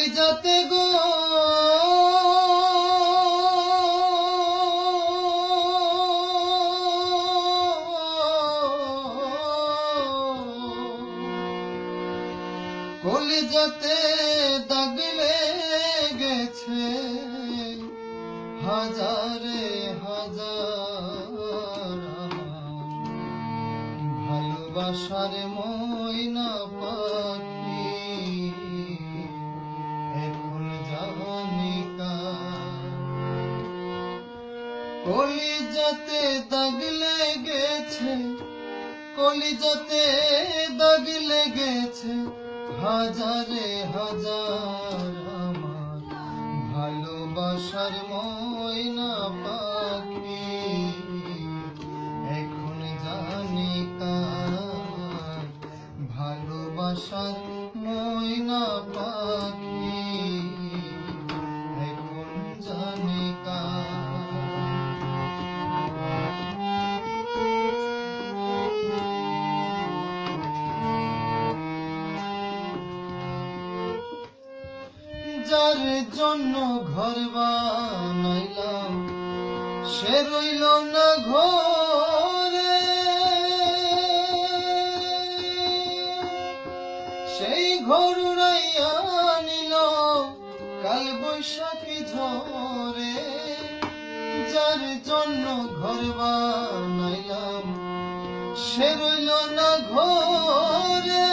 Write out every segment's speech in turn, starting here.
কলিজাতে গো কলিজাতে দাগ লেগেছে হাজারে হাজার ভালোবাসার ময়না পাখি এখন জানি কার। কলিজাতে দাগ লেগেছে কলিজাতে দাগ লেগেছে হাজারে হাজার আমার ভালোবাসার ময়না পাখি এখন জানি কার। ভালোবাসার ময়না পাখি এখন জানি কার। যার জন্য ঘর বানাইলাম সে রইল না ঘরে, সেই ঘর উড়াইয়া নিল কাল বৈশাখী ঝরে। যার জন্য ঘর বানাইলাম সে রইল না ঘরে,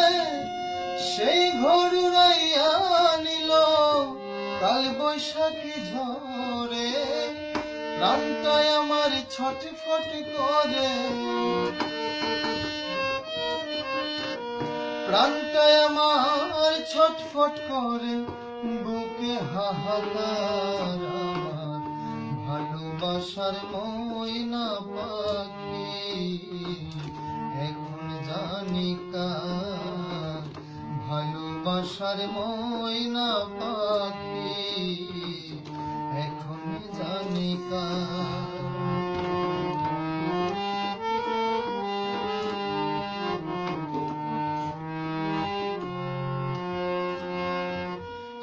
সেই ঘর উড়াইয়া নিল কাল বৈশাখী ঝরে। প্রাণটায় আমার ছটফট করে, প্রাণটায় আমার ছটফট করে, বুকে হাহাকার আমার ভালোবাসার ময়না পাখি এখন জানি কার। ভালোবাসার ময়না পাখি এখন জানি কার।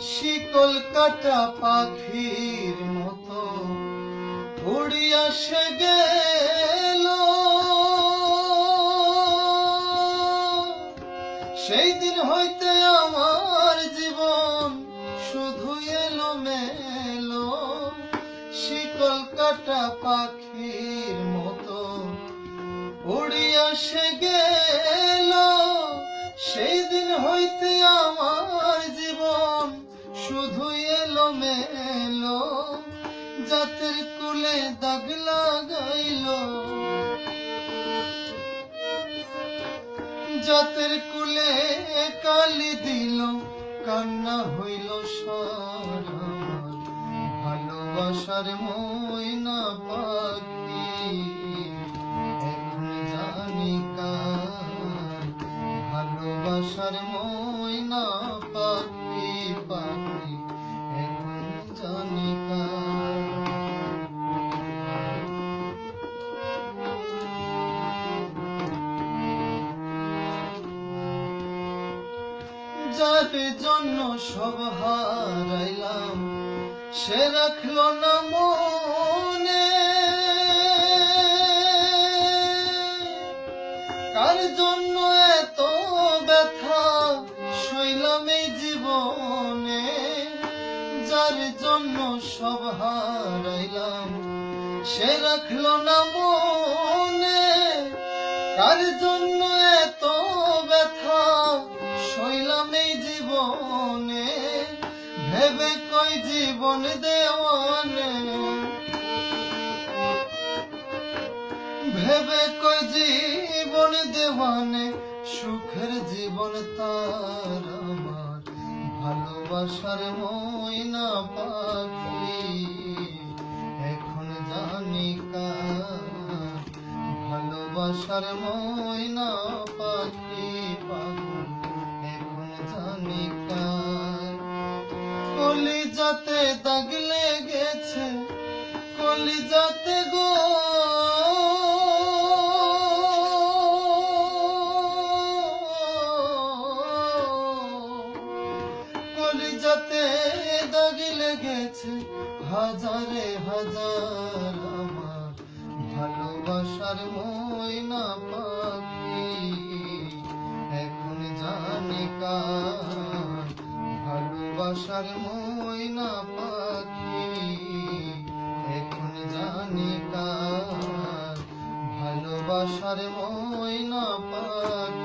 শিকল কাটা পাখির মতো উড়িয়া সে গেল, সেই দিন হইতে আমার জীবন শুধু এলোমেলো। শিকল কাটা পাখির মতো উড়িয়া সে গেল, সেই দিন হইতে আমার জীবন শুধু এলোমেলো। জাতের কুলে দাগ লাগাইল, জাতের কুলে কালি দিল, কান্না হইল সার আমার ভালোবাসার ময়না পাখি এখন জানি কার। ভালোবাসার ময়না পাখি পাখি এখন জানি কার। যার জন্য সব হারাইলাম সে রাখলো না মনে, কার জন্য এত ব্যথা সইলাম এই জীবনে। যার জন্য সব হারাইলাম সে রাখলো না মনে, কার জন্য এত ব্যথা সইলাম এই জীবনে। ভেবে কই জীবন দেওয়ানে, ভেবে কই জীবন দেওয়ানে, সুখের জীবন তার আমার ভালোবাসার ময়না পাখি এখন জানি কার। ভালোবাসার ময়না পাখি পাখি এখন জানি কার। কলিজাতে দাগ লেগেছে কলিজাতে গো, কলিজাতে দাগ লেগেছে হাজারে হাজার আমার ভালোবাসার ময়না পাখি এখন জানি কার ভালোবাসার ময়না পাখি এখন জানি কার ভালোবাসার ময়না পাখি